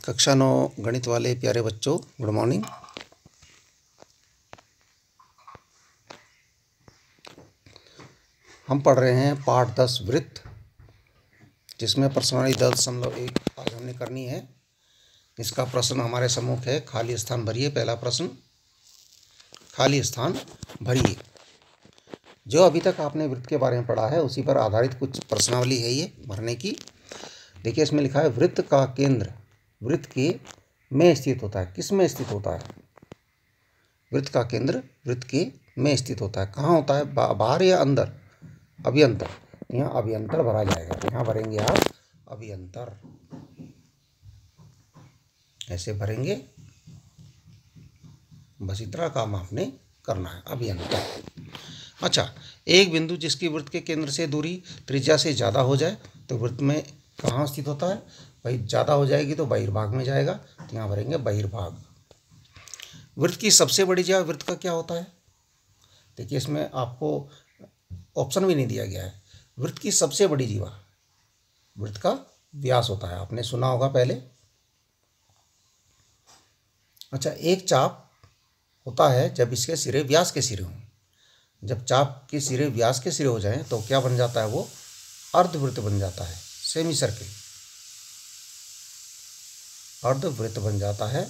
कक्षा 9 गणित वाले प्यारे बच्चों, गुड मॉर्निंग। हम पढ़ रहे हैं पाठ 10 वृत्त, जिसमें प्रश्नावली 10.1 आज हमने करनी है। इसका प्रश्न हमारे सम्मुख है, खाली स्थान भरिए। पहला प्रश्न, खाली स्थान भरिए। जो अभी तक आपने वृत्त के बारे में पढ़ा है उसी पर आधारित कुछ प्रश्नावली है ये भरने की। देखिए, इसमें लिखा है वृत्त का केंद्र वृत्त के में स्थित होता है। किस में स्थित होता है? वृत्त का केंद्र वृत्त के में स्थित होता है। कहाँ होता है? बाहर या अंदर? अभियंतर। यहाँ अभियंतर भरा जाएगा। यहाँ भरेंगे आप अभियंतर, ऐसे भरेंगे। बस इतना काम आपने करना है, अभियंतर। अच्छा, एक बिंदु जिसकी वृत्त के केंद्र से दूरी त्रिज्या से ज़्यादा हो जाए तो वृत्त में कहाँ स्थित होता है? भाई ज़्यादा हो जाएगी तो बहिर्भाग में जाएगा, तो यहाँ भरेंगे बहिर्भाग। वृत्त की सबसे बड़ी जीवा वृत्त का क्या होता है? देखिए, इसमें आपको ऑप्शन भी नहीं दिया गया है। वृत्त की सबसे बड़ी जीवा वृत्त का व्यास होता है। आपने सुना होगा पहले। अच्छा, एक चाप होता है जब इसके सिरे व्यास के सिरे हों। जब चाप के सिरे व्यास के सिरे हो जाएं तो क्या बन जाता है? वो अर्धवृत्त बन जाता है, सेमी सर्किल, अर्धवृत्त बन जाता है।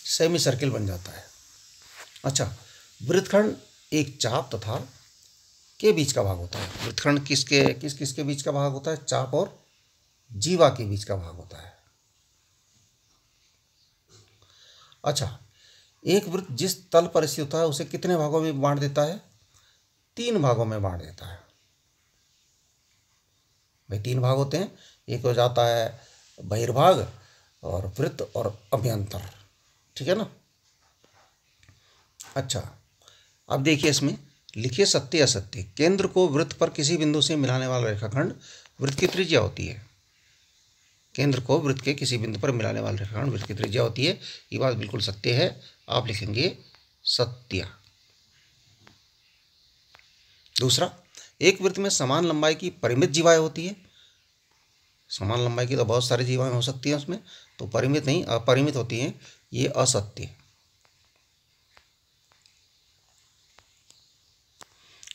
सेमी सर्किल बन जाता है। अच्छा, वृत्तखंड एक चाप तथा के बीच का भाग होता है। वृत्तखंड किस किसके बीच का भाग होता है? चाप और जीवा के बीच का भाग होता है। अच्छा, एक वृत्त जिस तल पर स्थित होता है उसे कितने भागों में बांट देता है? 3 भागों में बांट देता है। भाई 3 भाग होते हैं। एक हो जाता है बहिर्भाग और वृत्त और अभ्यंतर, ठीक है ना। अच्छा, अब देखिए, इसमें लिखिए सत्य असत्य। केंद्र को वृत्त पर किसी बिंदु से मिलाने वाला रेखाखंड वृत्त की त्रिज्या होती है। केंद्र को वृत्त के किसी बिंदु पर मिलाने वाला रेखाखंड वृत्त की त्रिज्या होती है। ये बात बिल्कुल सत्य है। आप लिखेंगे सत्य। दूसरा, एक वृत्त में समान लंबाई की परिमित जीवाएं होती है। समान लंबाई की तो बहुत सारी जीवाएं हो सकती हैं उसमें, तो परिमित नहीं, अपरिमित होती हैं। ये असत्य।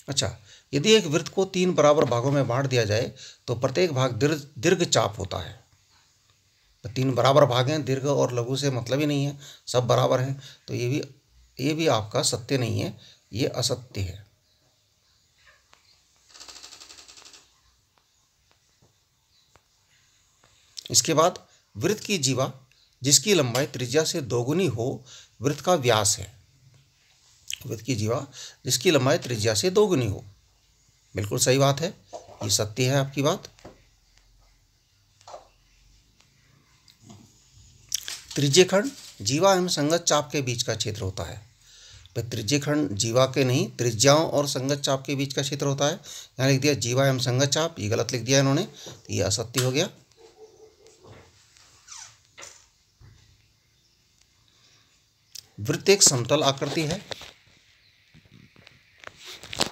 अच्छा, यदि एक वृत्त को 3 बराबर भागों में बांट दिया जाए तो प्रत्येक भाग दीर्घ चाप होता है। 3 बराबर भाग हैं, दीर्घ और लघु से मतलब ही नहीं है, सब बराबर हैं। तो ये भी आपका सत्य नहीं है, ये असत्य है। इसके बाद, वृत्त की जीवा जिसकी लंबाई त्रिज्या से 2 गुनी हो वृत्त का व्यास है। वृत्त की जीवा जिसकी लंबाई त्रिज्या से 2 गुनी हो, बिल्कुल सही बात है, ये सत्य है आपकी बात। त्रिज्यखंड जीवा एवं संगत चाप के बीच का क्षेत्र होता है। तो त्रिज्यखंड जीवा के नहीं, त्रिज्याओं और संगत चाप के बीच का क्षेत्र होता है। यहाँ लिख दिया जीवा एवं संगत चाप, ये गलत लिख दिया इन्होंने, तो ये असत्य हो गया। वृत्त एक समतल आकृति है,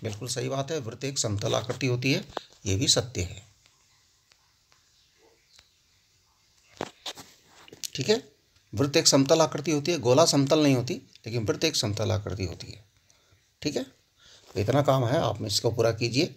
बिल्कुल सही बात है, वृत्त एक समतल आकृति होती है, ये भी सत्य है। ठीक है, वृत्त एक समतल आकृति होती है, गोला समतल नहीं होती, लेकिन वृत्त एक समतल आकृति होती है। ठीक है, तो इतना काम है, आप इसको पूरा कीजिए।